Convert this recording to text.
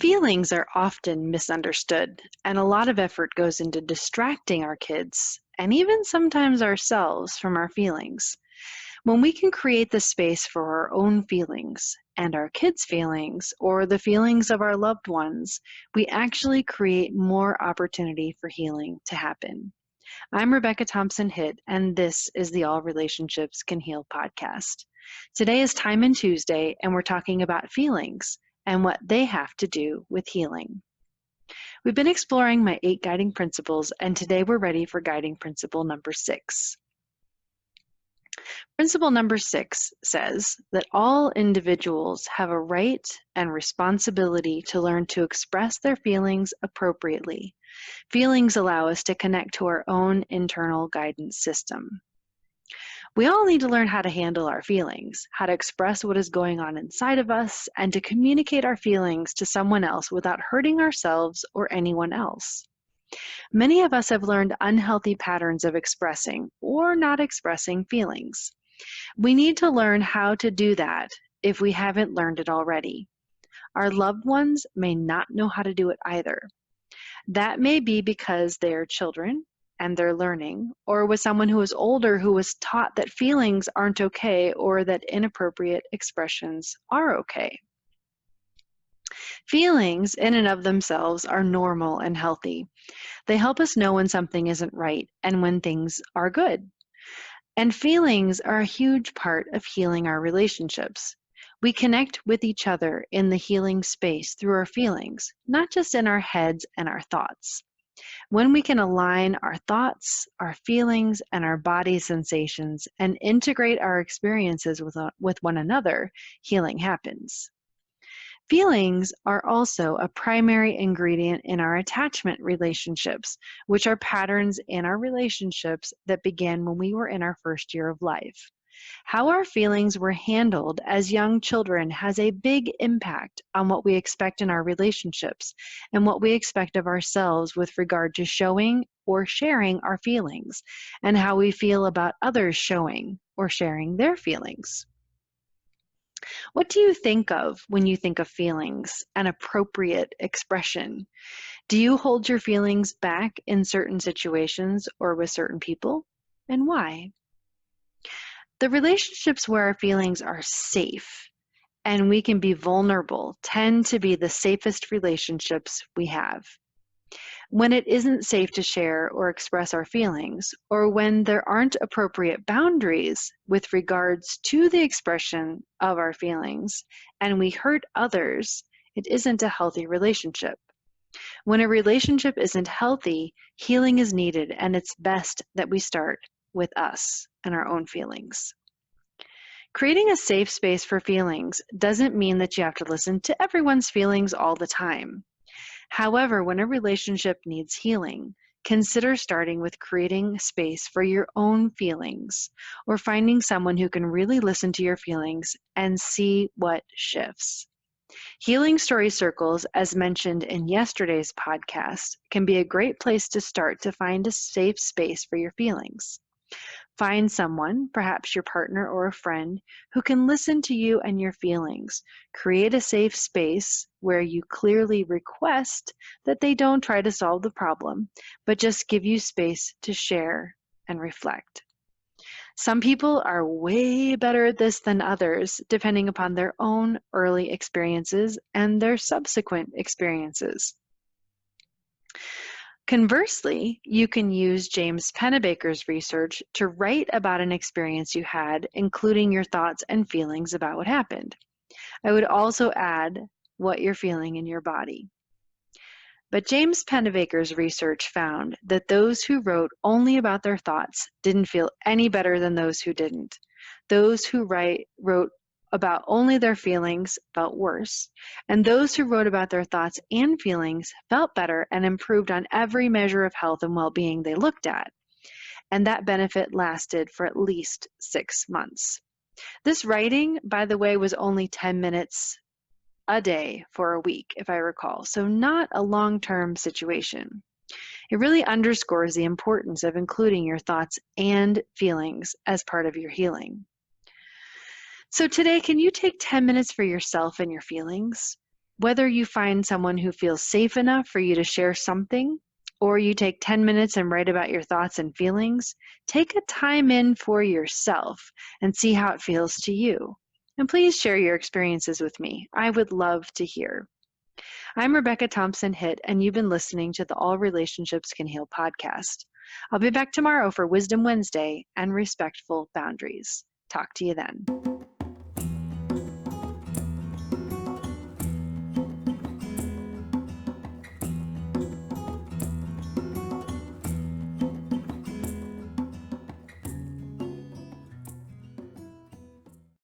Feelings are often misunderstood, and a lot of effort goes into distracting our kids and even sometimes ourselves from our feelings. When we can create the space for our own feelings and our kids' feelings or the feelings of our loved ones, we actually create more opportunity for healing to happen. I'm Rebecca Thompson Hitt, and this is the All Relationships Can Heal podcast. Today is Time and Tuesday, and we're talking about feelings and what they have to do with healing. We've been exploring my 8 guiding principles, and today we're ready for guiding principle number 6. Principle number 6 says that all individuals have a right and responsibility to learn to express their feelings appropriately. Feelings allow us to connect to our own internal guidance system. We all need to learn how to handle our feelings, how to express what is going on inside of us, and to communicate our feelings to someone else without hurting ourselves or anyone else. Many of us have learned unhealthy patterns of expressing or not expressing feelings. We need to learn how to do that if we haven't learned it already. Our loved ones may not know how to do it either. That may be because they are children and they're learning, or with someone who is older who was taught that feelings aren't okay or that inappropriate expressions are okay. Feelings in and of themselves are normal and healthy. They help us know when something isn't right and when things are good. And feelings are a huge part of healing our relationships. We connect with each other in the healing space through our feelings, not just in our heads and our thoughts. When we can align our thoughts, our feelings, and our body sensations and integrate our experiences with one another, healing happens. Feelings are also a primary ingredient in our attachment relationships, which are patterns in our relationships that began when we were in our first year of life. How our feelings were handled as young children has a big impact on what we expect in our relationships and what we expect of ourselves with regard to showing or sharing our feelings, and how we feel about others showing or sharing their feelings. What do you think of when you think of feelings, an appropriate expression? Do you hold your feelings back in certain situations or with certain people, and why? The relationships where our feelings are safe and we can be vulnerable tend to be the safest relationships we have. When it isn't safe to share or express our feelings, or when there aren't appropriate boundaries with regards to the expression of our feelings, and we hurt others, it isn't a healthy relationship. When a relationship isn't healthy, healing is needed, and it's best that we start with us and our own feelings. Creating a safe space for feelings doesn't mean that you have to listen to everyone's feelings all the time. However, when a relationship needs healing, consider starting with creating space for your own feelings, or finding someone who can really listen to your feelings and see what shifts. Healing Story Circles, as mentioned in yesterday's podcast, can be a great place to start to find a safe space for your feelings. Find someone, perhaps your partner or a friend, who can listen to you and your feelings. Create a safe space where you clearly request that they don't try to solve the problem, but just give you space to share and reflect. Some people are way better at this than others, depending upon their own early experiences and their subsequent experiences. Conversely, you can use James Pennebaker's research to write about an experience you had, including your thoughts and feelings about what happened. I would also add what you're feeling in your body. But James Pennebaker's research found that those who wrote only about their thoughts didn't feel any better than those who didn't. Those who wrote about only their feelings felt worse, and those who wrote about their thoughts and feelings felt better and improved on every measure of health and well-being they looked at. And that benefit lasted for at least 6 months. This writing, by the way, was only 10 minutes a day for a week, if I recall, so not a long-term situation. It really underscores the importance of including your thoughts and feelings as part of your healing. So today, can you take 10 minutes for yourself and your feelings? Whether you find someone who feels safe enough for you to share something, or you take 10 minutes and write about your thoughts and feelings, take a time in for yourself and see how it feels to you. And please share your experiences with me. I would love to hear. I'm Rebecca Thompson Hitt, and you've been listening to the All Relationships Can Heal podcast. I'll be back tomorrow for Wisdom Wednesday and Respectful Boundaries. Talk to you then.